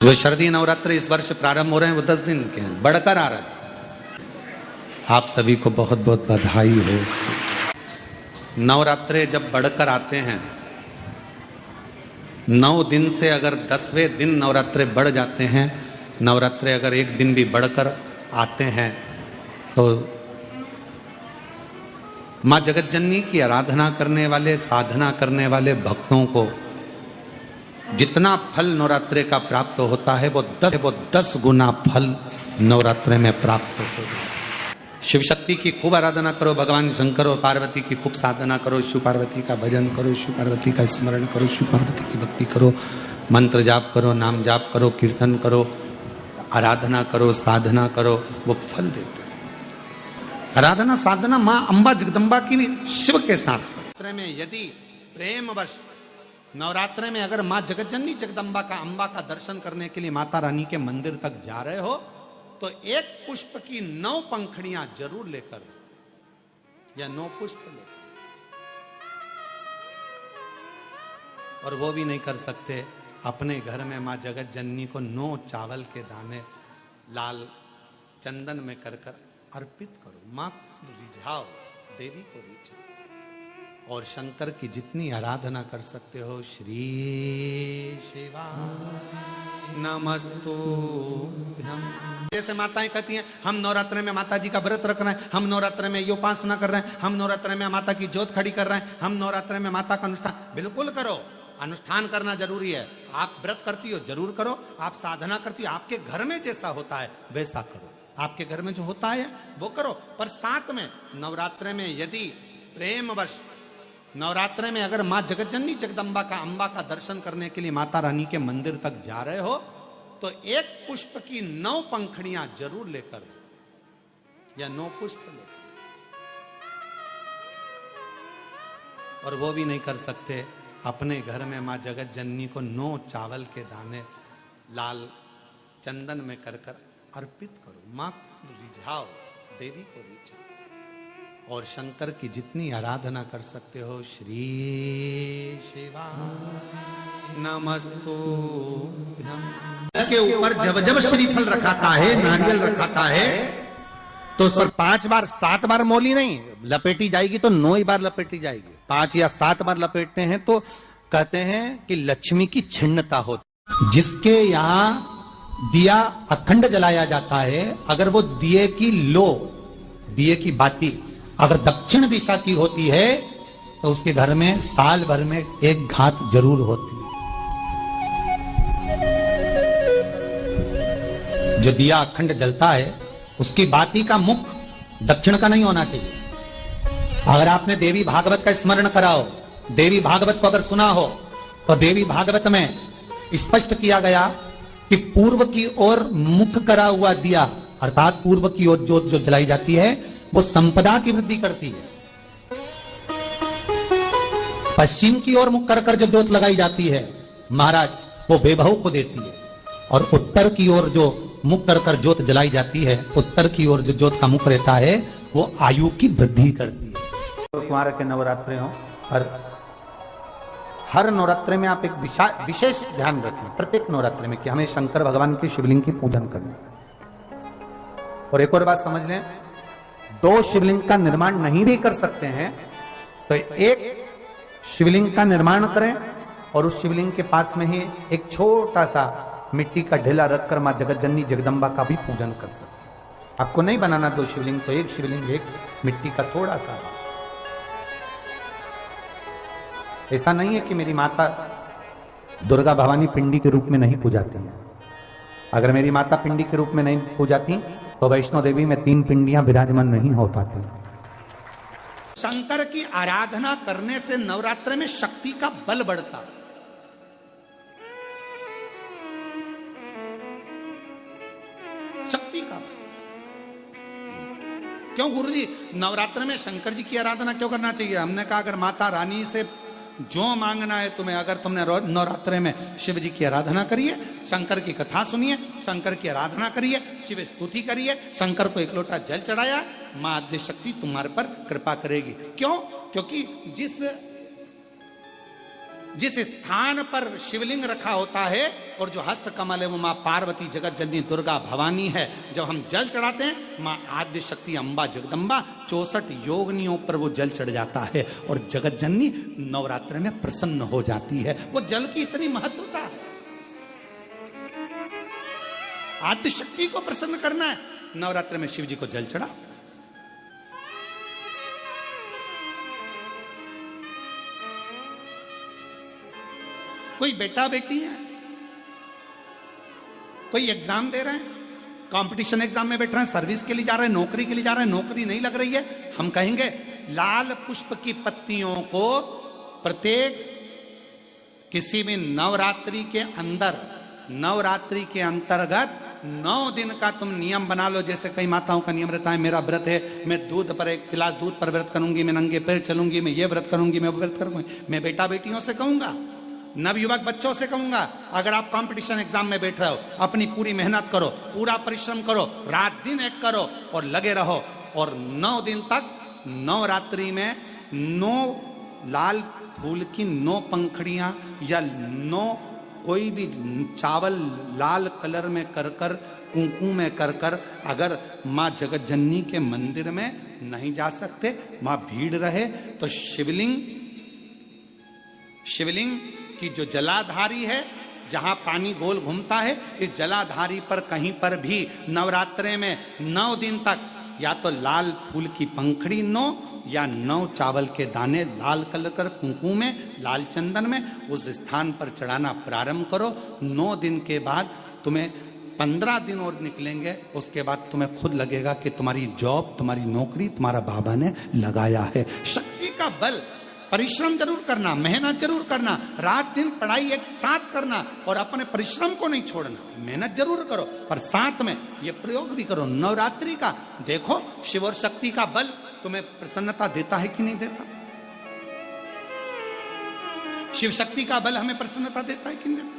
जो शारदीय नवरात्र इस वर्ष प्रारंभ हो रहे हैं वो 10 दिन के हैं, बढ़कर आ रहा है। आप सभी को बहुत बहुत बधाई हो इसकी। नवरात्रे जब बढ़कर आते हैं, 9 दिन से अगर 10वें दिन नवरात्रे बढ़ जाते हैं, नवरात्रे अगर एक दिन भी बढ़कर आते हैं, तो माँ जगतजननी की आराधना करने वाले, साधना करने वाले भक्तों को जितना फल नवरात्रे का प्राप्त होता है वो 10 गुना फल नवरात्रे में प्राप्त होता है। शिव शक्ति की खूब आराधना करो, भगवान शंकर और पार्वती की खूब साधना करो, शिव पार्वती का भजन करो, शिव पार्वती का स्मरण करो, शिव पार्वती की भक्ति करो, मंत्र जाप करो, नाम जाप करो, कीर्तन करो, आराधना करो, साधना करो, वो फल देते हैं। आराधना साधना माँ अम्बा जगदम्बा की भी शिव के साथ में यदि प्रेमवश नवरात्रे में अगर माँ जगतजननी जगदम्बा का अम्बा का दर्शन करने के लिए माता रानी के मंदिर तक जा रहे हो, तो एक पुष्प की 9 पंखड़ियां जरूर लेकर या 9 पुष्प लेकर, और वो भी नहीं कर सकते अपने घर में माँ जगतजननी को 9 चावल के दाने लाल चंदन में कर अर्पित करो। माँ को रिझाओ, देवी को रिझाओ, और शंकर की जितनी आराधना कर सकते हो, श्री शिवा नमस्तुभ्यं। जैसे माताएं कहती हैं हम नवरात्रे में माता जी का व्रत रख रहे हैं, हम नवरात्रे में ये उपासना कर रहे हैं, हम नवरात्रे में माता की ज्योत खड़ी कर रहे हैं, हम नवरात्रे में माता का अनुष्ठान। बिल्कुल करो, अनुष्ठान करना जरूरी है। आप व्रत करती हो जरूर करो, आप साधना करती हो, आपके घर में जैसा होता है वैसा करो, आपके घर में जो होता है वो करो। पर साथ में नवरात्रे में यदि प्रेमवश नवरात्रे में अगर माँ जगतजननी जगदम्बा का अम्बा का दर्शन करने के लिए माता रानी के मंदिर तक जा रहे हो, तो एक पुष्प की 9 पंखड़ियां जरूर लेकर या 9 पुष्प लेकर, और वो भी नहीं कर सकते अपने घर में माँ जगतजननी को 9 चावल के दाने लाल चंदन में कर अर्पित करो। माँ को रिझाओ, देवी को रिझाओ, और शंकर की जितनी आराधना कर सकते हो, श्री शिवा नमस्तुभ्यं। के ऊपर जब श्रीफल रखाता है, नारियल रखाता है, तो उस पर 5 बार 7 बार मोली नहीं लपेटी जाएगी, तो 9 ही बार लपेटी जाएगी। 5 या 7 बार लपेटते हैं तो कहते हैं कि लक्ष्मी की छिन्नता होती। जिसके यहाँ दिया अखंड जलाया जाता है, अगर वो दिए की बाती अगर दक्षिण दिशा की होती है, तो उसके घर में साल भर में एक घात जरूर होती है। जो दिया अखंड जलता है, उसकी बाती का मुख दक्षिण का नहीं होना चाहिए। अगर आपने देवी भागवत का स्मरण कराओ, देवी भागवत को अगर सुना हो, तो देवी भागवत में स्पष्ट किया गया कि पूर्व की ओर मुख करा हुआ दिया, अर्थात पूर्व की ओर ज्योत जो जलाई जाती है, वो संपदा की वृद्धि करती है। पश्चिम की ओर मुख कर जो ज्योत लगाई जाती है महाराज, वो बेबहू को देती है। और उत्तर की ओर जो मुख कर ज्योत जलाई जाती है, उत्तर की ओर जो ज्योत का मुख रहता है, वो आयु की वृद्धि करती है। तो कुमार के नवरात्रे हो, हर नवरात्रे में आप एक विशेष ध्यान रखें, प्रत्येक नवरात्रे में, कि हमें शंकर भगवान के शिवलिंग की पूजन करना। और एक और बात समझ लें, 2 शिवलिंग का निर्माण नहीं भी कर सकते हैं, तो एक शिवलिंग का निर्माण करें, और उस शिवलिंग के पास में ही एक छोटा सा मिट्टी का ढेला रखकर मां जगतजननी जगदम्बा का भी पूजन कर सकते। आपको नहीं बनाना 2 शिवलिंग, तो एक शिवलिंग, एक मिट्टी का थोड़ा सा। ऐसा नहीं है कि मेरी माता दुर्गा भवानी पिंडी के रूप में नहीं पूजाती है। अगर मेरी माता पिंडी के रूप में नहीं पूजाती, तो वैष्णो देवी में 3 पिंडियां विराजमान नहीं हो पाती। शंकर की आराधना करने से नवरात्र में शक्ति का बल बढ़ता। शक्ति का बल क्यों गुरुजी नवरात्र में शंकर जी की आराधना क्यों करना चाहिए? हमने कहा अगर माता रानी से जो मांगना है तुम्हें, अगर तुमने नवरात्रे में शिव जी की आराधना करिए, शंकर की कथा सुनिए, शंकर की आराधना करिए, शिव स्तुति करिए, शंकर को 1 लोटा जल चढ़ाया, मां आद्य शक्ति तुम्हारे पर कृपा करेगी। क्यों? क्योंकि जिस जिस स्थान पर शिवलिंग रखा होता है और जो हस्त कमल है वो माँ पार्वती जगत जननी दुर्गा भवानी है। जब हम जल चढ़ाते हैं माँ आद्य शक्ति अम्बा जगदम्बा 64 योगिनियों पर वो जल चढ़ जाता है और जगत जननी नवरात्र में प्रसन्न हो जाती है। वो जल की इतनी महत्वता है। आद्य शक्ति को प्रसन्न करना है, नवरात्र में शिव जी को जल चढ़ा। कोई बेटा बेटी है, कोई एग्जाम दे रहे हैं, कंपटीशन एग्जाम में बैठ रहे हैं, सर्विस के लिए जा रहे हैं, नौकरी के लिए जा रहे हैं, नौकरी नहीं लग रही है, हम कहेंगे लाल पुष्प की पत्तियों को प्रत्येक किसी भी नवरात्रि के अंदर, नवरात्रि के अंतर्गत 9 दिन का तुम नियम बना लो। जैसे कई माताओं का नियम रहता है, मेरा व्रत है, मैं दूध पर 1 गिलास दूध पर व्रत करूंगी, मैं नंगे पैर चलूंगी, मैं ये व्रत करूंगी, मैं वो व्रत करूंगी। मैं बेटा बेटियों से कहूंगा, नवयुवक बच्चों से कहूंगा, अगर आप कंपटीशन एग्जाम में बैठ रहे हो, अपनी पूरी मेहनत करो, पूरा परिश्रम करो, रात दिन एक करो और लगे रहो। और 9 दिन तक नवरात्रि में 9 लाल फूल की 9 पंखड़ियां या 9 कोई भी चावल लाल कलर में कर कर, कुंकू में कर कर, अगर माँ जगत जननी के मंदिर में नहीं जा सकते, माँ भीड़ रहे, तो शिवलिंग की जो जलाधारी है, जहां पानी गोल घूमता है, इस जलाधारी पर कहीं पर भी नवरात्रे में 9 दिन तक या तो लाल फूल की पंखड़ी 9 या 9 चावल के दाने लाल कलर कर कुंकू में, लाल चंदन में उस स्थान पर चढ़ाना प्रारंभ करो। 9 दिन के बाद तुम्हें 15 दिन और निकलेंगे, उसके बाद तुम्हें खुद लगेगा कि तुम्हारी जॉब, तुम्हारी नौकरी तुम्हारा बाबा ने लगाया है। शक्ति का बल, परिश्रम जरूर करना, मेहनत जरूर करना, रात दिन पढ़ाई एक साथ करना और अपने परिश्रम को नहीं छोड़ना। मेहनत जरूर करो पर साथ में ये प्रयोग भी करो नवरात्रि का। देखो शिव और शक्ति का बल तुम्हें प्रसन्नता देता है कि नहीं देता। शिव शक्ति का बल हमें प्रसन्नता देता है कि नहीं देता।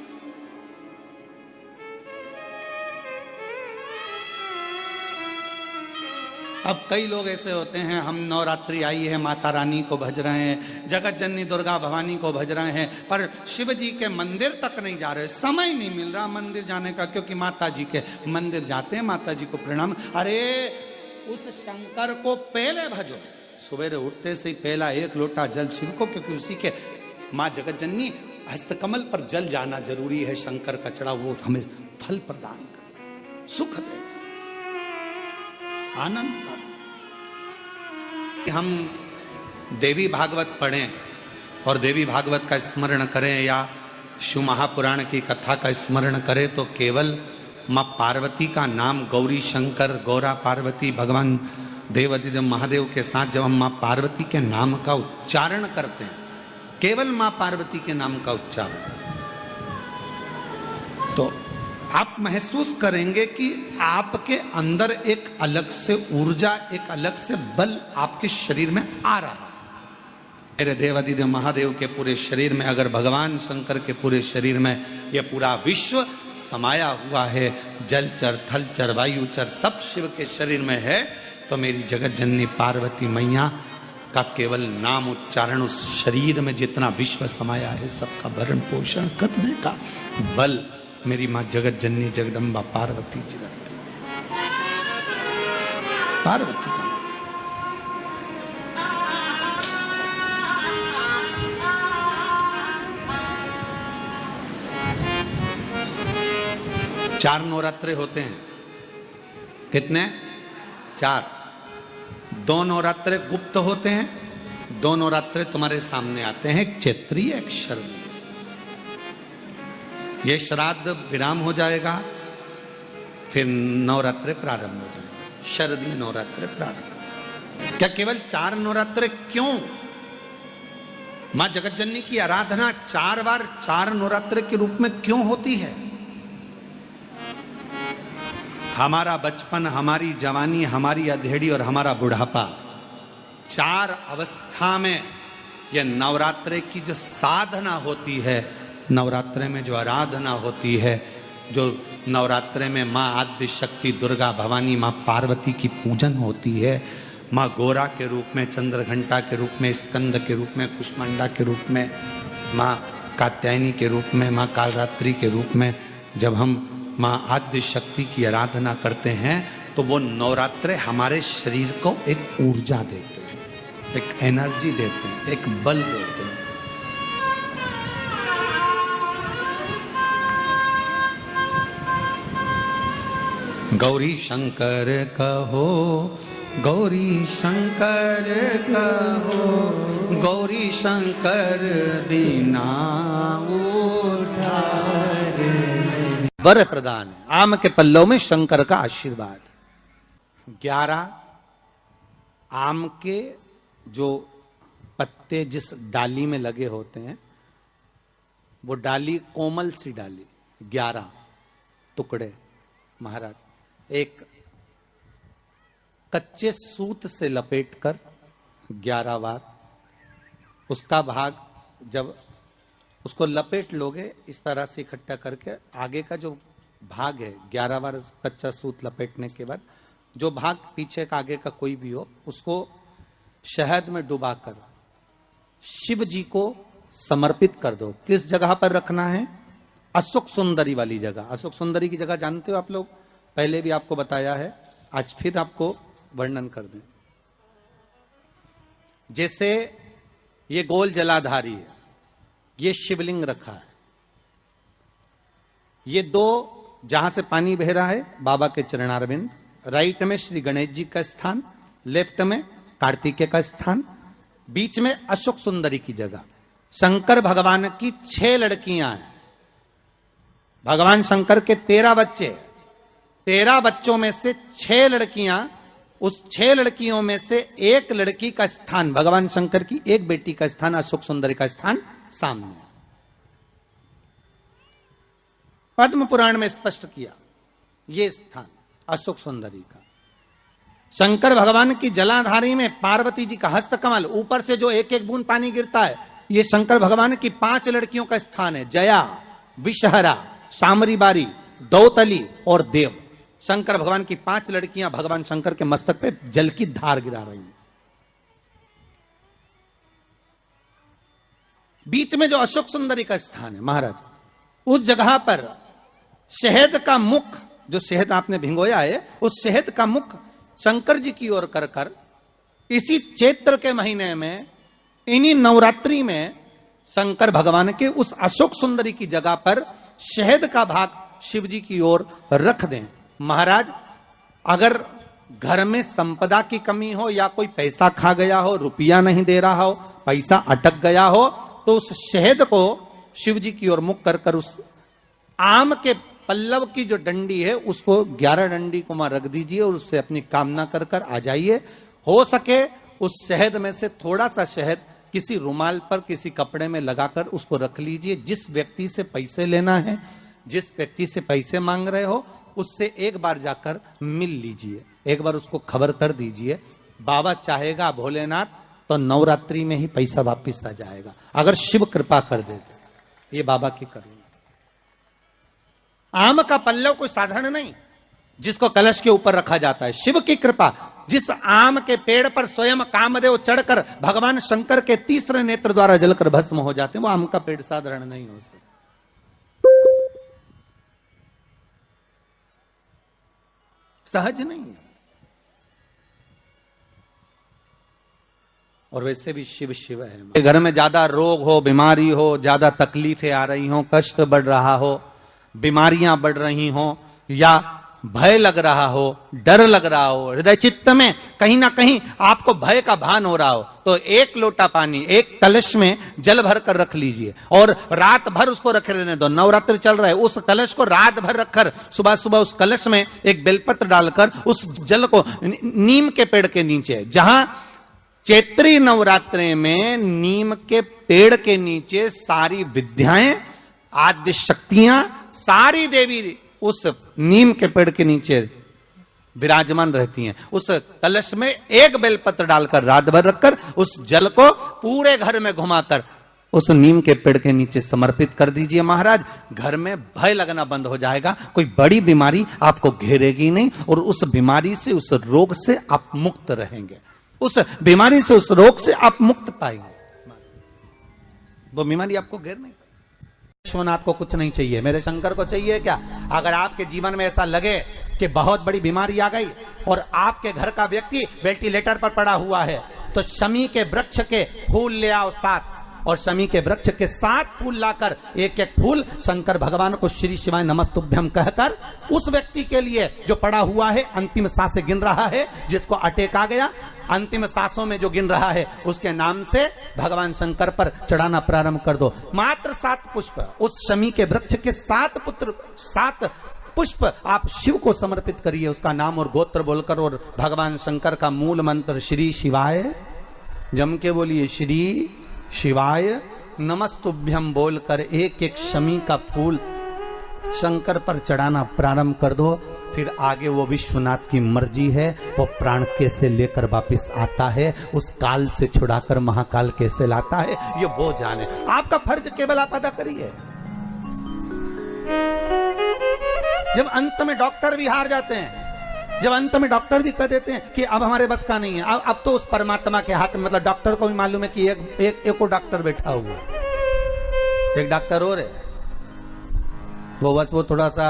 अब कई लोग ऐसे होते हैं, हम नवरात्रि आई है, माता रानी को भज रहे हैं, जगत जननी दुर्गा भवानी को भज रहे हैं, पर शिव जी के मंदिर तक नहीं जा रहे, समय नहीं मिल रहा मंदिर जाने का, क्योंकि माता जी के मंदिर जाते हैं, माता जी को प्रणाम। अरे उस शंकर को पहले भजो, सुबह उठते से ही पहला 1 लोटा जल शिव को, क्योंकि उसी के माँ जगत जननी हस्तकमल पर जल जाना जरूरी है। शंकर का चढ़ा वो हमें फल प्रदान करे, सुख दे, आनंद का। हम देवी भागवत पढ़ें और देवी भागवत का स्मरण करें या शिव महापुराण की कथा का स्मरण करें, तो केवल माँ पार्वती का नाम, गौरी शंकर, गौरा पार्वती, भगवान देवादिदेव महादेव के साथ जब हम माँ पार्वती के नाम का उच्चारण करते हैं, केवल माँ पार्वती के नाम का उच्चारण, तो आप महसूस करेंगे कि आपके अंदर एक अलग से ऊर्जा, एक अलग से बल आपके शरीर में आ रहा है। मेरे देवादिदेव महादेव के पूरे शरीर में, अगर भगवान शंकर के पूरे शरीर में यह पूरा विश्व समाया हुआ है, जलचर, थलचर, वायुचर सब शिव के शरीर में है, तो मेरी जगत जननी पार्वती मैया का केवल नाम उच्चारण, उस शरीर में जितना विश्व समाया है सबका भरण पोषण करने का बल मेरी माँ जगत जननी जगदम्बा पार्वती जी रखती। पार्वती का चार नवरात्रे होते हैं। कितने? 4। 2 नवरात्रे गुप्त होते हैं, 2 नवरात्रे तुम्हारे सामने आते हैं, एक चैत्रीय एक शरद। ये श्राद्ध विराम हो जाएगा, फिर नवरात्रे प्रारंभ हो जाएगा, शरदीय नवरात्रे प्रारंभ। क्या केवल 4 नवरात्रे? क्यों? मां जगत जननी की आराधना 4 बार 4 नवरात्रे के रूप में क्यों होती है? हमारा बचपन, हमारी जवानी, हमारी अधेड़ी और हमारा बुढ़ापा, 4 अवस्था में यह नवरात्रे की जो साधना होती है, नवरात्रे में जो आराधना होती है, जो नवरात्रे में माँ आद्य शक्ति दुर्गा भवानी माँ पार्वती की पूजन होती है, माँ गोरा के रूप में, चंद्रघंटा के रूप में, स्कंद के रूप में, कुष्मांडा के रूप में, माँ कात्यायनी के रूप में, माँ कालरात्रि के रूप में जब हम माँ आद्य शक्ति की आराधना करते हैं तो वो नवरात्रे हमारे शरीर को एक ऊर्जा देते हैं, एक एनर्जी देते हैं, एक बल देते हैं। गौरी शंकर कहो, गौरी शंकर कहो, गौरी शंकर बिना उद्धार। वर प्रदान है, आम के पल्लव में शंकर का आशीर्वाद। 11 आम के जो पत्ते जिस डाली में लगे होते हैं, वो डाली कोमल सी डाली, 11 टुकड़े महाराज एक कच्चे सूत से लपेटकर 11 बार उसका भाग, जब उसको लपेट लोगे इस तरह से इकट्ठा करके, आगे का जो भाग है 11 बार कच्चा सूत लपेटने के बाद जो भाग पीछे का आगे का कोई भी हो, उसको शहद में डुबाकर शिव जी को समर्पित कर दो। किस जगह पर रखना है? अशोक सुंदरी वाली जगह। अशोक सुंदरी की जगह जानते हो आप लोग, पहले भी आपको बताया है, आज फिर आपको वर्णन कर दें। जैसे ये गोल जलाधारी है, ये शिवलिंग रखा है, ये 2 जहां से पानी बह रहा है बाबा के चरणारविंद, राइट में श्री गणेश जी का स्थान, लेफ्ट में कार्तिकेय का स्थान, बीच में अशोक सुंदरी की जगह। शंकर भगवान की 6 लड़कियां हैं। भगवान शंकर के 13 बच्चे, 13 बच्चों में से 6 लड़कियां, उस 6 लड़कियों में से एक लड़की का स्थान, भगवान शंकर की एक बेटी का स्थान, अशोक सुंदरी का स्थान सामने। पद्म पुराण में स्पष्ट किया ये स्थान अशोक सुंदरी का। शंकर भगवान की जलाधारी में पार्वती जी का हस्तकमल, ऊपर से जो एक एक बूंद पानी गिरता है, ये शंकर भगवान की 5 लड़कियों का स्थान है, जया, विषहरा, शामरी बारी, दौतली और देव। शंकर भगवान की 5 लड़कियां भगवान शंकर के मस्तक पे जल की धार गिरा रही हैं। बीच में जो अशोक सुंदरी का स्थान है महाराज, उस जगह पर शहद का मुख, जो शहद आपने भिंगोया है, उस शहद का मुख शंकर जी की ओर कर कर इसी चैत्र के महीने में, इन्हीं नवरात्रि में शंकर भगवान के उस अशोक सुंदरी की जगह पर शहद का भाग शिव जी की ओर रख दें। महाराज अगर घर में संपदा की कमी हो या कोई पैसा खा गया हो, रुपया नहीं दे रहा हो, पैसा अटक गया हो, तो उस शहद को शिव जी की ओर मुख कर कर उस आम के पल्लव की जो डंडी है उसको 11 डंडी को वहां रख दीजिए और उससे अपनी कामना कर कर आ जाइए। हो सके उस शहद में से थोड़ा सा शहद किसी रुमाल पर, किसी कपड़े में लगाकर उसको रख लीजिए। जिस व्यक्ति से पैसे लेना है, जिस व्यक्ति से पैसे मांग रहे हो, उससे एक बार जाकर मिल लीजिए, एक बार उसको खबर कर दीजिए। बाबा चाहेगा भोलेनाथ तो नवरात्रि में ही पैसा वापिस आ जाएगा, अगर शिव कृपा कर दे। ये बाबा की करुणा। आम का पल्लव कोई साधारण नहीं जिसको कलश के ऊपर रखा जाता है, शिव की कृपा। जिस आम के पेड़ पर स्वयं कामदेव चढ़कर भगवान शंकर के तीसरे नेत्र द्वारा जलकर भस्म हो जाते हैं, वो आम का पेड़ साधारण नहीं हो सकता। सहज नहीं है। और वैसे भी शिव शिव है। घर में ज्यादा रोग हो, बीमारी हो, ज्यादा तकलीफें आ रही हो, कष्ट बढ़ रहा हो, बीमारियां बढ़ रही हो, या भय लग रहा हो, डर लग रहा हो, हृदय चित्त में कहीं ना कहीं आपको भय का भान हो रहा हो, तो 1 लोटा पानी एक कलश में जल भर कर रख लीजिए और रात भर उसको रखे रहने दो। नवरात्रि चल रहा है, उस कलश को रात भर रखकर सुबह सुबह उस कलश में एक बेलपत्र डालकर उस जल को नीम के पेड़ के नीचे, जहां चैत्री नवरात्रि में नीम के पेड़ के नीचे सारी विद्याएं, आद्य शक्तियां, सारी देवी उस नीम के पेड़ के नीचे विराजमान रहती हैं। उस कलश में एक बेलपत्र डालकर रात भर रखकर उस जल को पूरे घर में घुमाकर उस नीम के पेड़ के नीचे समर्पित कर दीजिए। महाराज घर में भय लगना बंद हो जाएगा, कोई बड़ी बीमारी आपको घेरेगी नहीं और उस बीमारी से, उस रोग से आप मुक्त रहेंगे। उस बीमारी से, उस रोग से आप मुक्त पाएंगे। वो बीमारी आपको घेर नहीं। विश्वनाथ को कुछ नहीं चाहिए, मेरे शंकर को चाहिए क्या? अगर आपके जीवन में ऐसा लगे कि बहुत बड़ी बीमारी आ गई और आपके घर का व्यक्ति वेंटिलेटर पर पड़ा हुआ है, तो शमी के वृक्ष के फूल ले आओ 7, और शमी के वृक्ष के 7 फूल लाकर एक एक फूल शंकर भगवान को श्री शिवाय नमस्तुभ्यम कहकर उस व्यक्ति के लिए जो पड़ा हुआ है, अंतिम सांसें गिन रहा है, जिसको अटैक आ गया, अंतिम सांसों में जो गिन रहा है, उसके नाम से भगवान शंकर पर चढ़ाना प्रारंभ कर दो। मात्र 7 पुष्प उस शमी के वृक्ष के 7 पुष्प आप शिव को समर्पित करिए, उसका नाम और गोत्र बोलकर, और भगवान शंकर का मूल मंत्र श्री शिवाय, जम के बोलिए श्री शिवाय नमस्तुभ्यम बोलकर एक एक शमी का फूल शंकर पर चढ़ाना प्रारंभ कर दो। फिर आगे वो विश्वनाथ की मर्जी है, वो प्राण कैसे लेकर वापिस आता है, उस काल से छुड़ाकर महाकाल कैसे लाता है, ये वो जाने। आपका फर्ज केवल आप अदा करिए। जब अंत में डॉक्टर भी हार जाते हैं, जब अंत में डॉक्टर भी कह देते हैं कि अब हमारे बस का नहीं है, अब तो उस परमात्मा के हाथ में, मतलब डॉक्टर को भी मालूम है कि एक डॉक्टर बैठा हुआ, एक डॉक्टर और है, वो बस वो थोड़ा सा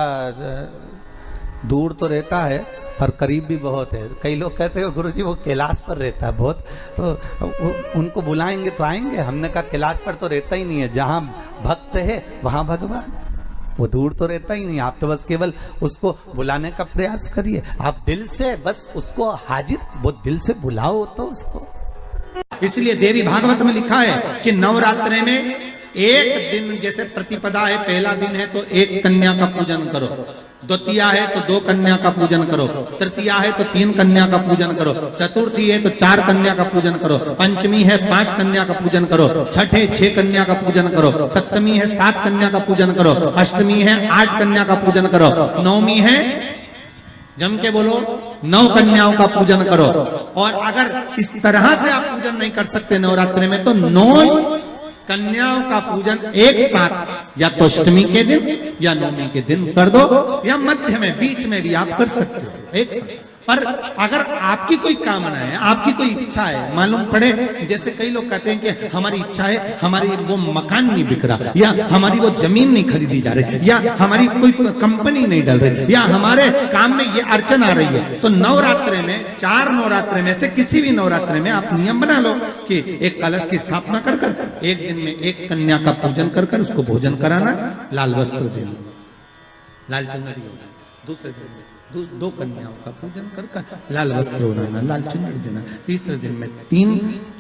दूर तो रहता है पर करीब भी बहुत है। कई लोग कहते हैं गुरुजी वो कैलाश पर रहता है बहुत, तो उनको बुलाएंगे तो आएंगे। हमने कहा कैलाश पर तो रहता ही नहीं है, जहां भक्त है वहां भगवान, वो दूर तो रहता ही नहीं। आप तो बस केवल उसको बुलाने का प्रयास करिए, आप दिल से बस उसको हाजिर, वो दिल से बुलाओ तो उसको। इसलिए देवी भागवत में लिखा है कि नवरात्रि में एक दिन, जैसे प्रतिपदा है, पहला दिन है तो एक कन्या का पूजन करो, द्वितीया है तो 2 कन्या का पूजन करो, तृतीया है तो 3 कन्या का पूजन करो, चतुर्थी है तो 4 कन्या का पूजन करो, पंचमी है 5 कन्या का पूजन करो, छठ है 6 कन्या का पूजन करो, सप्तमी है 7 कन्या का पूजन करो, अष्टमी है 8 कन्या का पूजन करो, नवमी है, जम के बोलो, 9 कन्याओं का पूजन करो। और अगर इस तरह से आप पूजन नहीं कर सकते नवरात्रि में, तो 9 कन्याओं का पूजन एक साथ, या तो अष्टमी के दिन या नवमी के दिन कर दो, या मध्य में, बीच में भी आप कर सकते हो एक साथ। पर अगर आपकी कोई कामना है, आपकी कोई इच्छा है, मालूम पड़े, जैसे कई लोग कहते हैं कि हमारी इच्छा है, हमारी वो मकान नहीं बिक रहा, या हमारी वो जमीन नहीं खरीदी जा रही, या हमारी कोई कंपनी नहीं डल रही, या हमारे काम में ये अड़चन आ रही है, तो नवरात्रि में, 4 नवरात्रि में से किसी भी नवरात्रि में आप नियम बना लो कि एक कलश की स्थापना कर कर एक दिन में एक कन्या का पूजन कर कर उसको भोजन कराना, लाल वस्त्र देना, लाल चुनरी देना, दूसरे दिन में 2 कन्याओं का पूजन कर कर लाल वस्त्र ओढ़ाना, लाल चुनरी देना, तीसरे दिन में 3,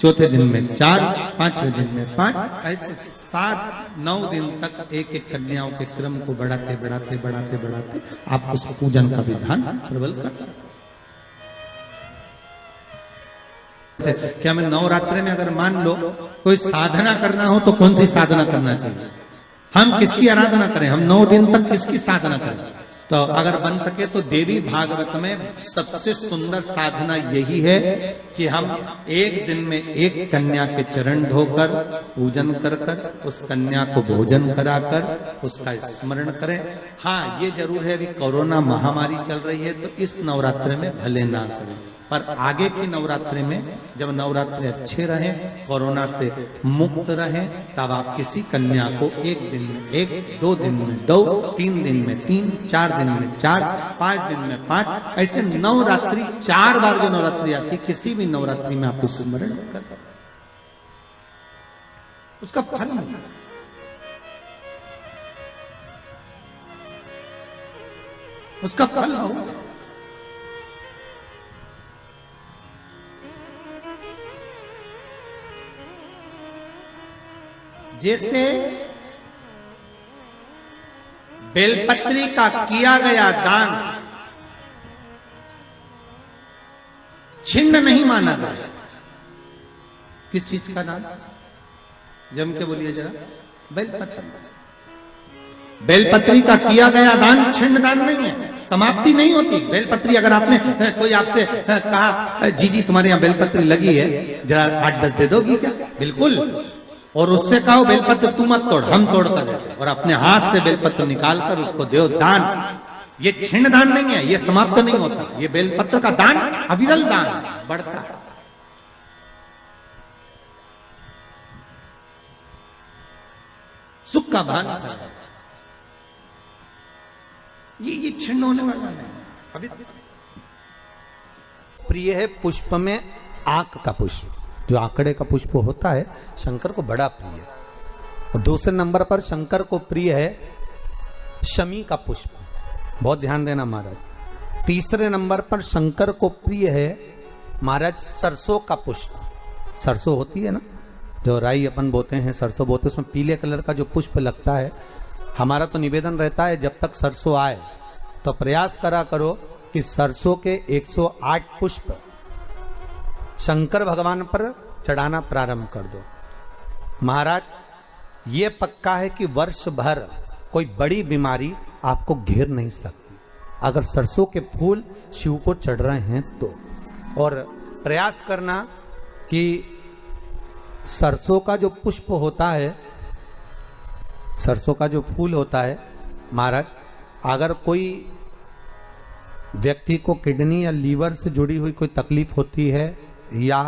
चौथे दिन में 4, 5वें दिन में 5, ऐसे 7-9 दिन तक एक एक कन्याओं के क्रम को बढ़ाते बढ़ाते बढ़ाते बढ़ाते आप उस पूजन का विधान प्रबल कर सकते। क्या मैं नवरात्रि में अगर मान लो कोई साधना करना हो तो कौन सी साधना करना चाहिए? हम किसकी आराधना करें? हम 9 दिन तक किसकी साधना करें? तो अगर बन सके तो देवी भागवत में सबसे सुंदर साधना यही है कि हम एक दिन में एक कन्या के चरण धोकर पूजन कर कर उस कन्या को भोजन कराकर उसका स्मरण करें। हाँ, ये जरूर है, अभी कोरोना महामारी चल रही है तो इस नवरात्रि में भले ना करें, पर आगे की नवरात्रि में जब नवरात्रि अच्छे रहें, कोरोना से मुक्त रहें, तब आप किसी कन्या को एक दिन में 1, 2 दिन में 2, 3 दिन में 3, 4 दिन में 4, 5 दिन में 5, ऐसे नवरात्रि 4 बार जो नवरात्रि आती, किसी भी नवरात्रि में आप स्मरण कर उसका फल मिलेगा। उसका फल होगा। जैसे बेलपत्री का किया गया दान छिन्न नहीं माना गया। किस चीज का दान? जम के बोलिए जरा। बेलपत्री। बेलपत्री का किया गया दान छिन्न दान नहीं है, समाप्ति नहीं होती। बेलपत्री अगर आपने कोई आपसे कहा जी जी तुम्हारे यहाँ बेलपत्री लगी है, जरा 8-10 दे दोगी क्या? बिल्कुल। और उससे कहो बेलपत्र तू मत तोड़, हम तोड़ कर देते, और अपने हाथ से बेलपत्र निकालकर उसको दो दान। ये छिन्न दान नहीं है, ये समाप्त नहीं होता। ये बेलपत्र का दान अविरल दान बढ़ता है। सुख का भान करो। ये छिन्न होने वाला नहीं। अभी प्रिय है पुष्प में आंक का पुष्प, जो आंकड़े का पुष्प होता है शंकर को बड़ा प्रिय है। और दूसरे नंबर पर शंकर को प्रिय है शमी का पुष्प, बहुत ध्यान देना महाराज। तीसरे नंबर पर शंकर को प्रिय है महाराज सरसों का पुष्प। सरसों होती है ना, जो राई अपन बोते हैं, सरसों बोते हैं, उसमें पीले कलर का जो पुष्प लगता है। हमारा तो निवेदन रहता है जब तक सरसों आए तो प्रयास करा करो कि सरसों के 108 पुष्प शंकर भगवान पर चढ़ाना प्रारंभ कर दो। महाराज ये पक्का है कि वर्ष भर कोई बड़ी बीमारी आपको घेर नहीं सकती अगर सरसों के फूल शिव को चढ़ रहे हैं तो। और प्रयास करना कि सरसों का जो पुष्प होता है, सरसों का जो फूल होता है महाराज, अगर कोई व्यक्ति को किडनी या लीवर से जुड़ी हुई कोई तकलीफ होती है या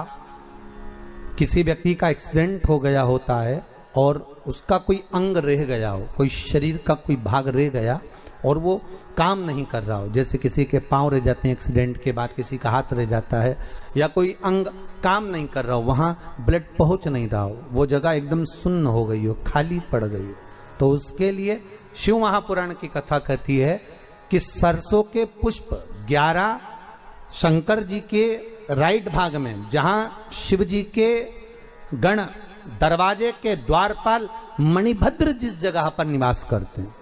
किसी व्यक्ति का एक्सीडेंट हो गया होता है और उसका कोई अंग रह गया हो, कोई शरीर का कोई भाग रह गया और वो काम नहीं कर रहा हो, जैसे किसी के पांव रह जाते हैं एक्सीडेंट के बाद, किसी का हाथ रह जाता है, या कोई अंग काम नहीं कर रहा हो, वहां ब्लड पहुंच नहीं रहा हो, वो जगह एकदम सुन्न हो गई हो, खाली पड़ गई हो, तो उसके लिए शिव महापुराण की कथा कहती है कि सरसों के पुष्प 11 शंकर जी के राइट भाग में, जहां शिव जी के गण दरवाजे के द्वारपाल मणिभद्र जिस जगह पर निवास करते हैं,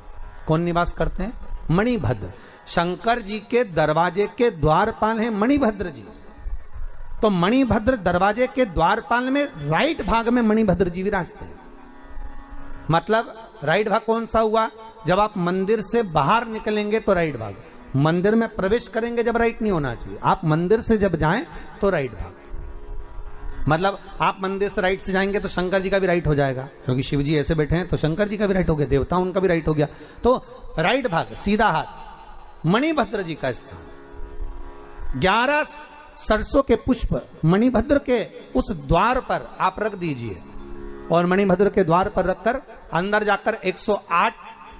कौन निवास करते हैं? मणिभद्र। शंकर जी के दरवाजे के द्वारपाल हैं मणिभद्र जी। तो मणिभद्र दरवाजे के द्वारपाल में राइट भाग में मणिभद्र जी विराजते हैं। मतलब राइट भाग कौन सा हुआ? जब आप मंदिर से बाहर निकलेंगे तो राइट भाग, मंदिर में प्रवेश करेंगे जब राइट नहीं होना चाहिए, आप मंदिर से जब जाएं तो राइट भाग। मतलब आप मंदिर से राइट से जाएंगे तो शंकर जी का भी राइट हो जाएगा, क्योंकि शिव जी ऐसे बैठे हैं तो शंकर जी का भी राइट हो गया, देवता उनका भी राइट हो गया, तो राइट भाग सीधा हाथ मणिभद्र जी का स्थान। 11 सरसों के पुष्प मणिभद्र के उस द्वार पर आप रख दीजिए और मणिभद्र के द्वार पर रखकर अंदर जाकर 108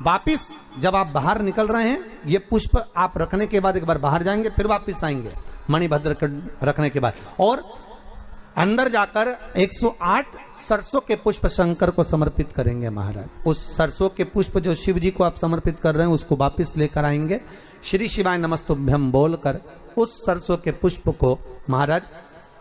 वापिस जब आप बाहर निकल रहे हैं, ये पुष्प आप रखने के बाद एक बार बाहर जाएंगे, फिर वापिस आएंगे मणिभद्र रखने के बाद, और अंदर जाकर 108 सरसों के पुष्प शंकर को समर्पित करेंगे महाराज। उस सरसों के पुष्प जो शिव जी को आप समर्पित कर रहे हैं उसको वापिस लेकर आएंगे, श्री शिवाय नमस्तुभ्यम बोलकर उस सरसों के पुष्प को महाराज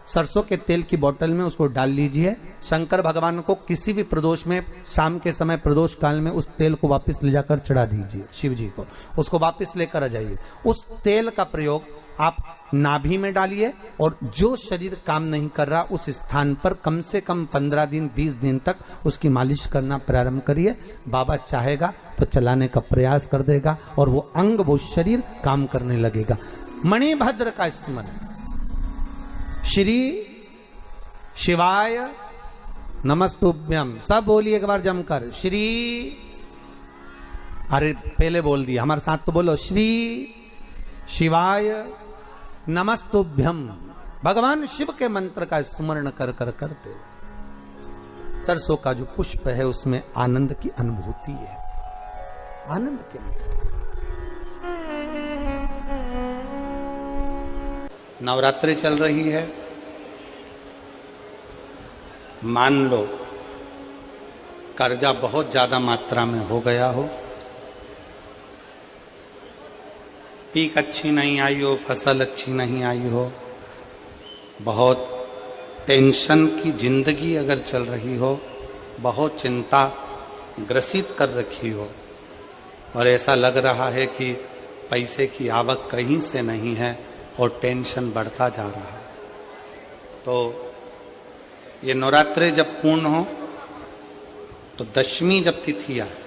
सरसों के तेल की बोतल में उसको डाल लीजिए। शंकर भगवान को किसी भी प्रदोष में, शाम के समय प्रदोष काल में उस तेल को वापस ले जाकर चढ़ा दीजिए शिव जी को, उसको वापस लेकर आ जाइए। उस तेल का प्रयोग आप नाभि में डालिए और जो शरीर काम नहीं कर रहा उस स्थान पर कम से कम 15 दिन 20 दिन तक उसकी मालिश करना प्रारंभ करिए। बाबा चाहेगा तो चलाने का प्रयास कर देगा और वो अंग, वो शरीर काम करने लगेगा। मणिभद्र का स्मरण, श्री शिवाय नमस्तुभ्यम, सब बोलिए एक बार जमकर, श्री, अरे पहले बोल दिया, हमारे साथ तो बोलो, श्री शिवाय नमस्तुभ्यम। भगवान शिव के मंत्र का स्मरण कर कर करते सरसों का जो पुष्प है उसमें आनंद की अनुभूति है, आनंद के नवरात्रि चल रही है। मान लो कर्जा बहुत ज्यादा मात्रा में हो गया हो, पीक अच्छी नहीं आई हो, फसल अच्छी नहीं आई हो, बहुत टेंशन की जिंदगी अगर चल रही हो, बहुत चिंता ग्रसित कर रखी हो और ऐसा लग रहा है कि पैसे की आवक कहीं से नहीं है और टेंशन बढ़ता जा रहा है, तो ये नवरात्रे जब पूर्ण हो तो दशमी जब तिथि आए,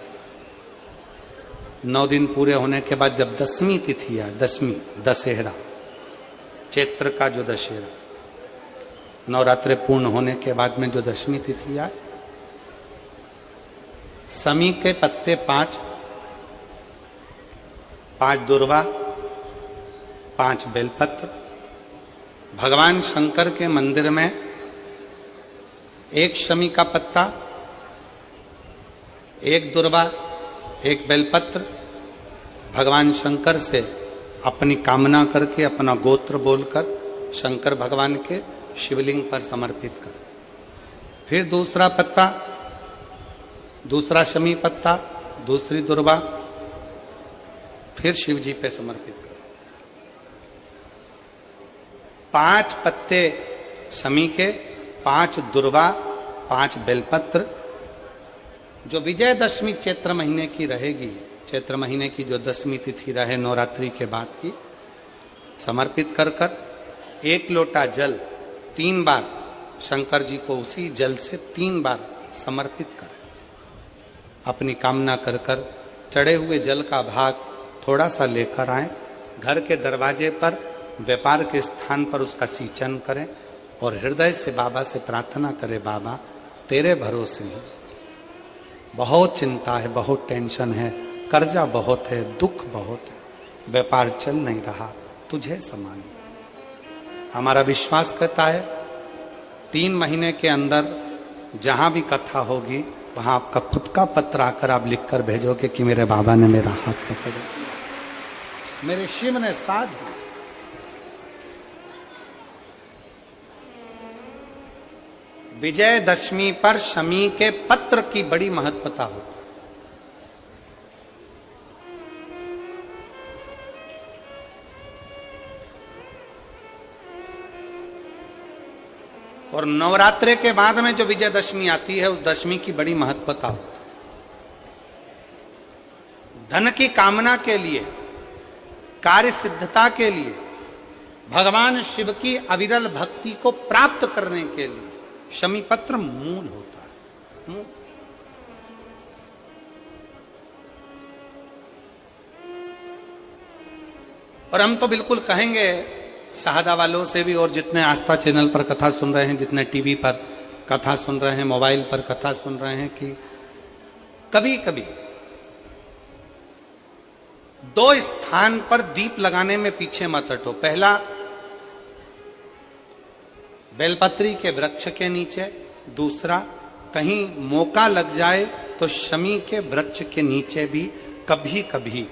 9 दिन पूरे होने के बाद जब 10वीं तिथि आए, 10वीं दशहरा, चैत्र का जो दशहरा, नवरात्रे पूर्ण होने के बाद में जो 10वीं तिथि आए, समी के पत्ते 5 दुर्वा, 5 बेलपत्र, भगवान शंकर के मंदिर में 1 शमी का पत्ता, एक दुर्वा, एक बेलपत्र भगवान शंकर से अपनी कामना करके, अपना गोत्र बोलकर शंकर भगवान के शिवलिंग पर समर्पित कर। फिर दूसरा पत्ता, दूसरा शमी पत्ता, दूसरी दुर्वा, फिर शिव जी पे समर्पित करो। 5 पत्ते शमी के, 5 दुर्वा, 5 बेलपत्र, जो विजयदशमी चैत्र महीने की रहेगी, चैत्र महीने की जो 10वीं तिथि रहे नवरात्रि के बाद की, समर्पित कर कर 1 लोटा जल 3 बार शंकर जी को उसी जल से 3 बार समर्पित करें। अपनी कामना कर कर चढ़े हुए जल का भाग थोड़ा सा लेकर आए, घर के दरवाजे पर, व्यापार के स्थान पर उसका सिंचन करें और हृदय से बाबा से प्रार्थना करें, बाबा तेरे भरोसे हैं, बहुत चिंता है, बहुत टेंशन है, कर्जा बहुत है, दुख बहुत है, व्यापार चल नहीं रहा, तुझे समान। हमारा विश्वास कहता है 3 महीने के अंदर जहां भी कथा होगी वहां आपका खुद का पत्र आकर आप लिखकर भेजोगे कि मेरे बाबा ने मेरा हाथ पकड़ा, मेरे शिव ने साथ दिया। विजयदशमी पर शमी के पत्र की बड़ी महत्वता होती है। और नवरात्रे के बाद में जो विजयदशमी आती है, उस दशमी की बड़ी महत्वता होती है। धन की कामना के लिए, कार्य सिद्धता के लिए, भगवान शिव की अविरल भक्ति को प्राप्त करने के लिए शमी पत्र मूल होता है। मूल। और हम तो बिल्कुल कहेंगे शहादा वालों से भी, और जितने आस्था चैनल पर कथा सुन रहे हैं, जितने टीवी पर कथा सुन रहे हैं, मोबाइल पर कथा सुन रहे हैं, कि कभी कभी 2 स्थान पर दीप लगाने में पीछे मत हटो। पहला, बेलपत्री के वृक्ष के नीचे। दूसरा, कहीं मौका लग जाए तो शमी के वृक्ष के नीचे भी कभी कभी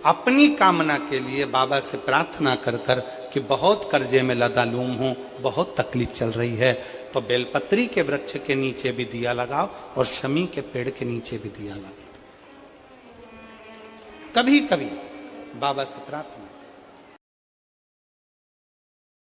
अपनी कामना के लिए बाबा से प्रार्थना कर कर कि बहुत कर्जे में लदालूम हूं, बहुत तकलीफ चल रही है, तो बेलपत्री के वृक्ष के नीचे भी दिया लगाओ और शमी के पेड़ के नीचे भी दिया लगाओ। कभी कभी बाबा से प्रार्थना।